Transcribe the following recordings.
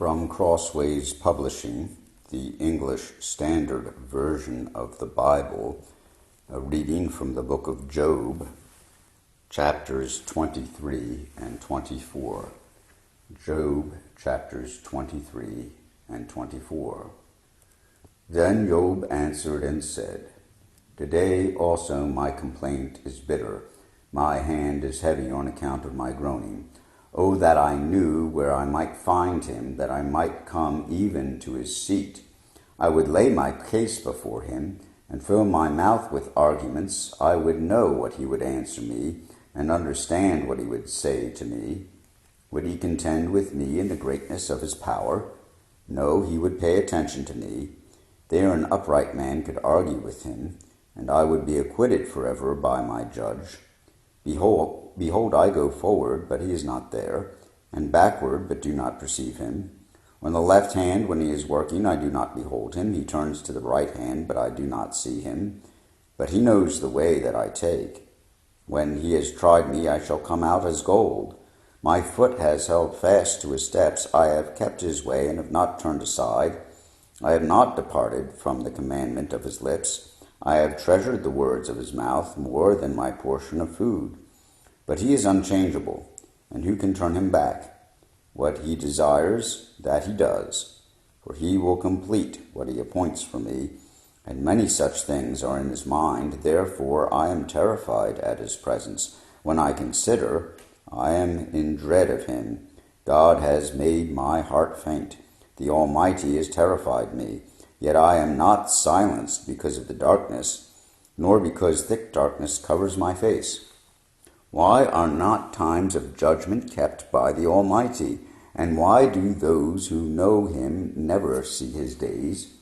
From Crossways Publishing, the English Standard Version of the Bible, a reading from the book of Job, chapters 23 and 24. Job, chapters 23 and 24. Then Job answered and said, Today also my complaint is bitter. My hand is heavy on account of my groaning. Oh, that I knew where I might find him, that I might come even to his seat. I would lay my case before him, and fill my mouth with arguments. I would know what he would answer me, and understand what he would say to me. Would he contend with me in the greatness of his power? No, he would pay attention to me. There an upright man could argue with him, and I would be acquitted forever by my judge. Behold, I go forward, but he is not there, and backward, but do not perceive him. On the left hand, when he is working, I do not behold him. He turns to the right hand, but I do not see him. But he knows the way that I take. When he has tried me, I shall come out as gold. My foot has held fast to his steps. I have kept his way and have not turned aside. I have not departed from the commandment of his lips. I have treasured the words of his mouth more than my portion of food. But he is unchangeable, and who can turn him back? What he desires, that he does, for he will complete what he appoints for me, and many such things are in his mind. Therefore I am terrified at his presence. When I consider, I am in dread of him. God has made my heart faint. The Almighty has terrified me. Yet I am not silenced because of the darkness, nor because thick darkness covers my face. Why are not times of judgment kept by the Almighty? And why do those who know him never see his days?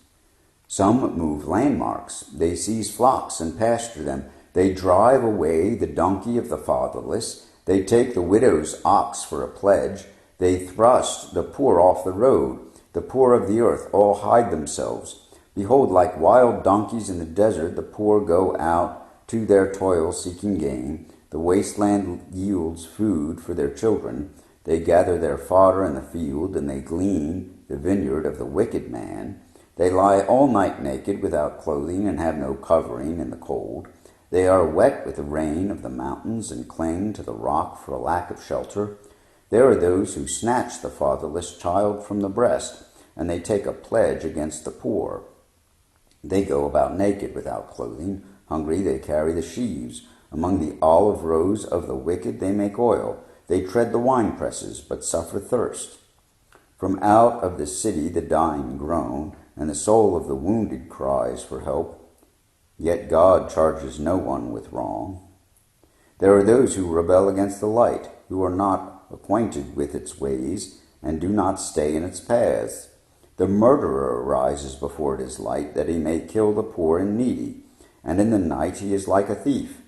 Some move landmarks. They seize flocks and pasture them. They drive away the donkey of the fatherless. They take the widow's ox for a pledge. They thrust the poor off the road. The poor of the earth all hide themselves. Behold, like wild donkeys in the desert, the poor go out to their toil seeking gain. The wasteland yields food for their children. They gather their fodder in the field, and they glean the vineyard of the wicked man. They lie all night naked without clothing, and have no covering in the cold. They are wet with the rain of the mountains, and cling to the rock for a lack of shelter. There are those who snatch the fatherless child from the breast, and they take a pledge against the poor. They go about naked without clothing. Hungry they carry the sheaves. Among the olive rows of the wicked they make oil. They tread the winepresses, but suffer thirst. From out of the city the dying groan, and the soul of the wounded cries for help. Yet God charges no one with wrong. There are those who rebel against the light, who are not acquainted with its ways, and do not stay in its paths. The murderer rises before it is light, that he may kill the poor and needy, and in the night he is like a thief.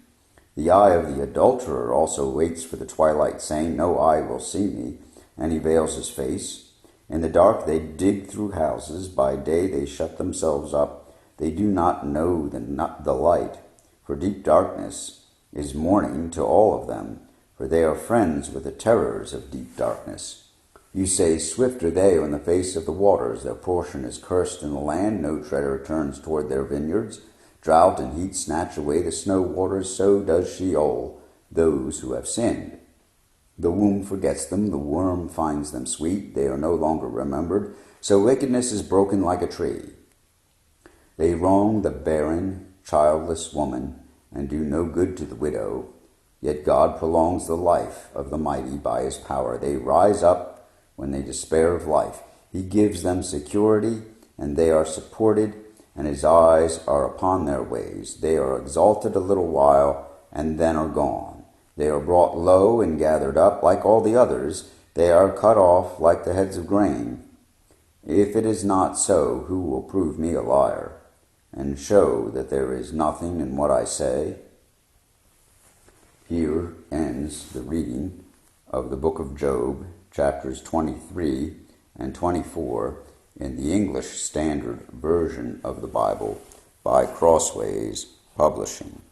The eye of the adulterer also waits for the twilight, saying, No eye will see me, and he veils his face. In the dark they dig through houses, by day they shut themselves up. They do not know the light, for deep darkness is morning to all of them, for they are friends with the terrors of deep darkness. You say, Swift are they on the face of the waters. Their portion is cursed in the land. No treader turns toward their vineyards. Drought and heat snatch away the snow waters. So does Sheol those who have sinned. The womb forgets them. The worm finds them sweet. They are no longer remembered. So wickedness is broken like a tree. They wrong the barren, childless woman, and do no good to the widow. Yet God prolongs the life of the mighty by his power. They rise up when they despair of life. He gives them security, and they are supported, and his eyes are upon their ways. They are exalted a little while, and then are gone. They are brought low and gathered up like all the others. They are cut off like the heads of grain. If it is not so, who will prove me a liar, and show that there is nothing in what I say? Here ends the reading of the book of Job, chapters 23 and 24 in the English Standard Version of the Bible by Crossways Publishing.